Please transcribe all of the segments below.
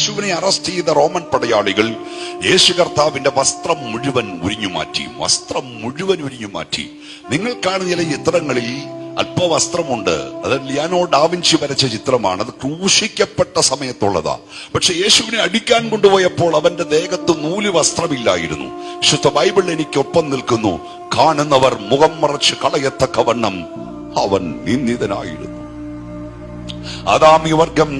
യേശുവിനെ അറസ്റ്റ് ചെയ്ത റോമൻ പടയാളികൾ യേശു കർത്താവിന്റെ വസ്ത്രം മുഴുവൻ ഉരിഞ്ഞു മാറ്റി. നിങ്ങൾ കാണുന്ന ചില ചിത്രങ്ങളിൽ അല്പവസ്ത്രമുണ്ട്. അത് ലിയാനോ ഡാവിഞ്ചി വരച്ച ചിത്രമാണ്. അത് ക്രൂശിക്കപ്പെട്ട സമയത്തുള്ളതാ. പക്ഷെ യേശുവിനെ അടിക്കാൻ കൊണ്ടുപോയപ്പോൾ അവന്റെ ദേഹത്ത് നൂല് വസ്ത്രമില്ലായിരുന്നു. വിശുദ്ധ ബൈബിൾ എനിക്കൊപ്പം നിൽക്കുന്നു. കാണുന്നവർ മുഖം മറച്ച് കളയത്തക്കവണ്ണം അവൻ നിന്ദിതനായിരുന്നു. ആദാമി വർഗം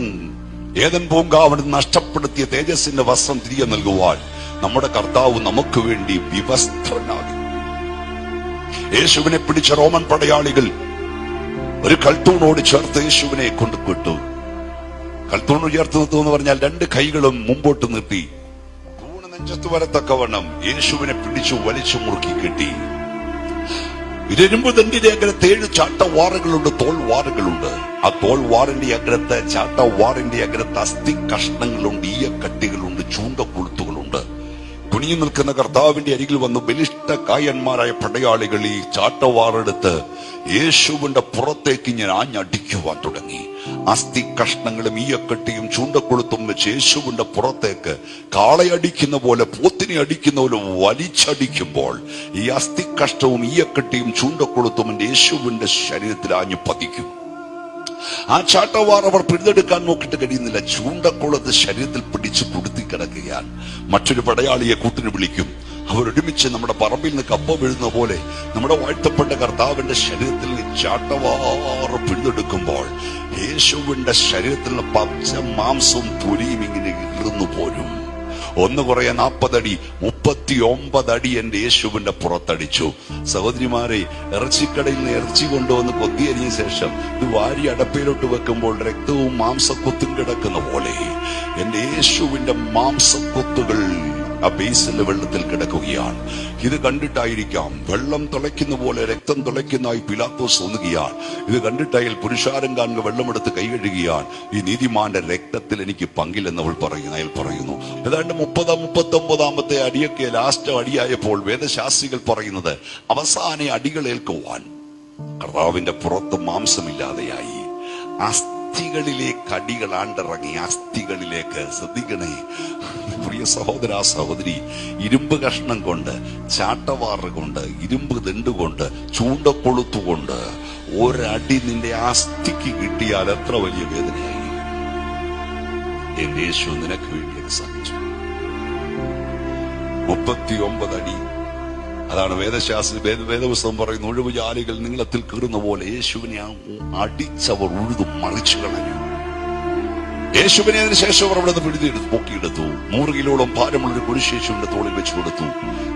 ഏദൻ പൂങ്കാവൻ നഷ്ടപ്പെടുത്തിയ തേജസ്സിന്റെ വസ്ത്രം തിരികെ നൽകുവാൻ നമ്മുടെ കർത്താവ് നമുക്ക് വേണ്ടി വിവസ്ത്രനാകും. യേശുവിനെ പിടിച്ച റോമൻ പടയാളികൾ ഒരു കൽത്തൂണോട് ചേർത്ത് യേശുവിനെ കൊണ്ടുവിട്ടു. കൽത്തൂൺ ഉയർത്തി നിർത്തുക എന്ന് പറഞ്ഞാൽ രണ്ട് കൈകളും മുമ്പോട്ട് നിർത്തി തൂണ് നെഞ്ചത്ത് വരത്തക്കവണ്ണം യേശുവിനെ പിടിച്ചു വലിച്ചു മുറുക്കി കെട്ടി. ഇരുമ്പ് ദണ്ഡിന്റെ അഗ്രത്ത് 7 ചാട്ടവാറുകളുണ്ട്, തോൾവാറുകളുണ്ട്. ആ തോൾവാറിന്റെ അഗ്രത്ത്, ചാട്ടവാറിന്റെ അഗ്രത്ത് അസ്ഥി കഷ്ണങ്ങളുണ്ട്, ഈയക്കട്ടികളുണ്ട്, ചൂണ്ടക്കൊളുത്തുകളുണ്ട്. കുനിഞ്ഞു നിൽക്കുന്ന കർത്താവിന്റെ അരികിൽ വന്ന് ബലിഷ്ഠ കായന്മാരായ പടയാളികൾ ഈ ചാട്ടവാറെടുത്ത് യേശുവിന്റെ പുറത്തേക്ക് ഞാൻ ആഞ്ഞടിക്കുവാൻ തുടങ്ങി. അസ്ഥി കഷ്ണങ്ങളും ഈയക്കട്ടിയും ചൂണ്ടക്കൊളുത്തും വെച്ച് യേശുവിന്റെ പുറത്തേക്ക് കാളയടിക്കുന്ന പോലെ, പോത്തിനെ അടിക്കുന്ന പോലെ വലിച്ചടിക്കുമ്പോൾ ഈ അസ്ഥി കഷ്ണവും ഈയക്കട്ടിയും ചൂണ്ടക്കൊളുത്തും യേശുവിന്റെ ശരീരത്തിൽ ആഞ്ഞു പതിക്കും. ആ ചാട്ടവാർ അവർ പിടിച്ചെടുക്കാൻ നോക്കിയിട്ട് കഴിയുന്നില്ല. ചൂണ്ടക്കൊളുത്ത് ശരീരത്തിൽ പിടിച്ചു കൊടുത്തി കിടക്കുകയാണ്. മറ്റൊരു പടയാളിയെ കൂട്ടിന് വിളിക്കും. അവരൊരുമിച്ച് നമ്മുടെ പറമ്പിൽ നിന്ന് കപ്പ വീഴുന്ന പോലെ നമ്മുടെ വാഴ്ത്തപ്പെട്ട കർത്താവിന്റെ ശരീരത്തിൽ ചാട്ടവാറ് പിടിച്ചെടുക്കുമ്പോൾ യേശുവിന്റെ ശരീരത്തിൽ നിന്ന് പച്ച മാംസവും തൊലിയും ഇങ്ങനെ ഇറന്നു പോരും. ഒന്ന് കുറയെ 40 അടി, 39 അടി എന്റെ യേശുവിന്റെ പുറത്തടിച്ചു. സഹോദരിമാരെ, ഇറച്ചിക്കടയിൽ നിന്ന് ഇറച്ചി കൊണ്ടുവന്ന് കൊത്തിയരിഞ്ഞ ശേഷം ഇത് വാരി അടപ്പയിലോട്ട് വെക്കുമ്പോൾ രക്തവും മാംസക്കൊത്തും കിടക്കുന്ന പോലെ എന്റെ യേശുവിന്റെ മാംസക്കൊത്തുകൾ ആ ബേസിലെ വെള്ളത്തിൽ കിടക്കുകയാണ്. ഇത് കണ്ടിട്ടായിരിക്കാം വെള്ളം തിളയ്ക്കുന്ന പോലെ രക്തം തിളയ്ക്കുന്നതായി പിലാത്തോസ് തോന്നുകയാണ്. ഇത് കണ്ടിട്ടായാൽ പുരുഷാരം കാണുക വെള്ളമെടുത്ത് കൈകഴുകിയാൽ ഈ നീതിമാന്റെ രക്തത്തിൽ എനിക്ക് പങ്കില്ലെന്ന് അവൾ പറയുന്നു. അയാൾ പറയുന്നു. ഏതാണ്ട് 30-39 അടിയൊക്കെ ലാസ്റ്റ് അടിയായപ്പോൾ വേദശാസ്ത്രികൾ പറയുന്നത് അവസാന അടികളേൽക്കുവാൻ കർത്താവിന്റെ പുറത്ത് മാംസമില്ലാതെയായി. അസ്ഥികളിലേക്ക് അടികൾ ആണ്ടിറങ്ങി. അസ്ഥികളിലേക്ക് ശ്രദ്ധിക്കണേ പ്രിയ സഹോദര സഹോദരി, ഇരുമ്പ് കഷ്ണം കൊണ്ട്, ചാട്ടവാറ് കൊണ്ട്, ഇരുമ്പ് ദണ്ടുകൊണ്ട്, ചൂണ്ടക്കൊളുത്തുകൊണ്ട് ഒരടി നിന്റെ അസ്ഥിക്ക് കിട്ടിയാൽ എത്ര വലിയ വേദനയായി. എന്റെ യേശു നിനക്ക് വേണ്ടി സഹിച്ചു. 39 അടി. അതാണ് വേദപുസ്തകം പറയുന്നു. ഒഴിവുജാലികൾ നീളത്തിൽ കീറുന്ന പോലെ യേശുവിനെ അടിച്ചവർ ഉഴുതു മറിച്ചു കളഞ്ഞു. യേശുവിനെ അതിനുശേഷം അവർ അവിടെ നിന്ന് പിടിച്ചെടുത്തു, പൊക്കിയെടുത്തു. 100 കിലോളം ഭാരമുള്ളൊരു കുരിശ് യേശുവിന്റെ തോളിൽ വെച്ചു കൊടുത്തു.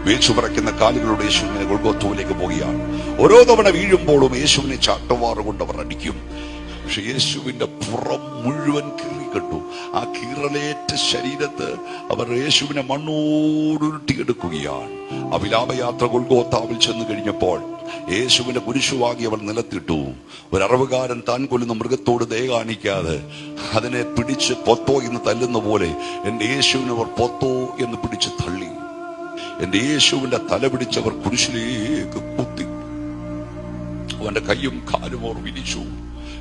വേച്ചു പറയ്ക്കുന്ന കാലുകളോട് യേശുവിനെ ഗൊൽഗോഥയിലേക്ക് പോകുകയാണ്. ഓരോ തവണ വീഴുമ്പോഴും യേശുവിനെ ചാട്ടവാറ് കൊണ്ട് അവർ അടിക്കും. പക്ഷെ യേശുവിന്റെ പുറം മുഴുവൻ കീറിക്കെട്ടു. ആ കീറലേറ്റ ശരീരത്ത് അവർ യേശുവിനെ മണ്ണോടുരുട്ടിയെടുക്കുകയാണ്. ആ വിലാപയാത്ര ഗൊൽഗോഥാവിൽ ചെന്ന് കഴിഞ്ഞപ്പോൾ യേശുവിന്റെ കുരിശുവാകി അവൾ നിലത്തിട്ടു. ഒരു അറവുകാരൻ താൻ കൊല്ലുന്ന മൃഗത്തോട് ദയ കാണിക്കാതെ അതിനെ പിടിച്ച് പൊത്തോ എന്ന് തല്ലുന്ന പോലെ എന്റെ യേശുവിനെ അവർ പൊത്തോ എന്ന് പിടിച്ച് തള്ളി. എന്റെ യേശുവിന്റെ തല പിടിച്ചവർ കുരിശിലേക്ക് കുത്തി. അവന്റെ കയ്യും കാലും അവർ വിരിച്ചു.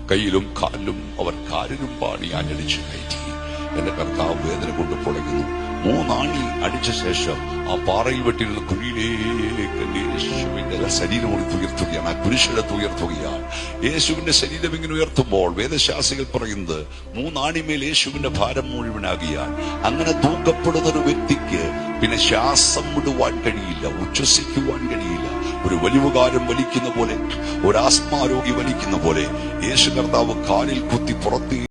കയ്യിലും കാലിലും അവർ കാലിലും പാണി ആഞ്ഞടിച്ചു കയറ്റി. എന്റെ കർത്താവ് വേദന കൊണ്ട് പൊളയുന്നു. 3 ആണി അടിച്ച ശേഷം ആ പാറയിൽ വെട്ടിയിരുന്ന കുഴിയിലേക്ക് യേശുവിന്റെ ശരീരം ഉയർത്തുകയാണ്. ആ കുരിശെടുത്ത് ഉയർത്തുകയാണ്. യേശുവിന്റെ ശരീരം ഇങ്ങനെ ഉയർത്തുമ്പോൾ വേദശാസ്ത്രികൾ പറയുന്നത് 3 ആണിമേൽ യേശുവിന്റെ ഭാരം മുഴുവനാകിയാൽ അങ്ങനെ തൂക്കപ്പെടുന്ന ഒരു വ്യക്തിക്ക് പിന്നെ ശ്വാസം വിടുവാൻ കഴിയില്ല, ഉച്ഛ്വസിക്കുവാൻ കഴിയില്ല. ഒരു വലിവുകാരൻ വലിക്കുന്ന പോലെ, ഒരു ആസ്മാരോഗി വലിക്കുന്ന പോലെ യേശു കർത്താവ് കാലിൽ കുത്തി പുറത്തേക്ക്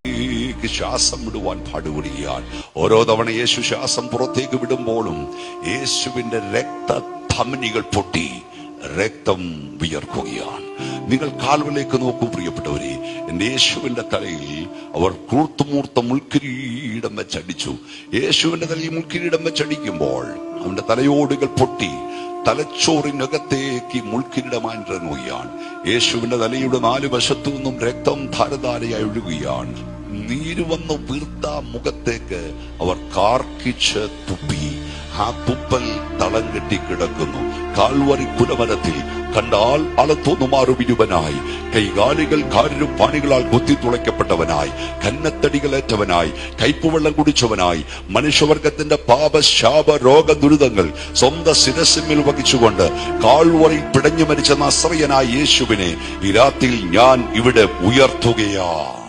ശ്വാസം വിടുവാൻ പാടുപെടുകയാണ്. ഓരോ തവണ യേശു ശ്വാസം പുറത്തേക്ക് വിടുമ്പോഴും യേശുവിന്റെ രക്തധമനികൾ പൊട്ടി രക്തം വിയർക്കുകയാണ്. നിങ്ങൾ കാൽവലേക്ക് നോക്കൂ പ്രിയപ്പെട്ടവരെ. എന്റെ യേശുവിന്റെ തലയിൽ അവർ കൂർത്തുമൂർത്ത മുൾക്കിരീടം വെച്ചടിച്ചു. യേശുവിന്റെ തലയിൽ മുൾക്കിരീടം വെച്ചടിക്കുമ്പോൾ അവന്റെ തലയോടുകൾ പൊട്ടി തലച്ചോറിനകത്തേക്ക് മുൾക്കിരീടമായിറങ്ങുകയാണ്. യേശുവിന്റെ തലയുടെ 4 വശത്തു നിന്നും രക്തം ധാരധാരയായി ഒഴുകുകയാണ്. നീര് വന്ന് വീർത്ത മുഖത്തേക്ക് അവർ കാർക്കിച്ച് തുപ്പി. ആ ആ തുപ്പൽ തളം കെട്ടി കിടക്കുന്നു. കാൽവറി കുലമരത്തിൽ കണ്ടാൽ അളത്തോന്നുമാറുവിരുവനായി, കൈകാലികൾ കാരിലും പാണികളാൽ കുത്തി തുളയ്ക്കപ്പെട്ടവനായി, കന്നത്തടികളേറ്റവനായി, കയ്പുവെള്ളം കുടിച്ചവനായി, മനുഷ്യവർഗത്തിന്റെ പാപശാപ രോഗ ദുരിതങ്ങൾ സ്വന്തം ശിരസിന്മേൽ വഹിച്ചുകൊണ്ട് കാൽവറിയിൽ പിടഞ്ഞു മരിച്ച നസ്രയനായ യേശുവിനെ ഈ രാത്രിയിൽ ഞാൻ ഇവിടെ ഉയർത്തുകയാ.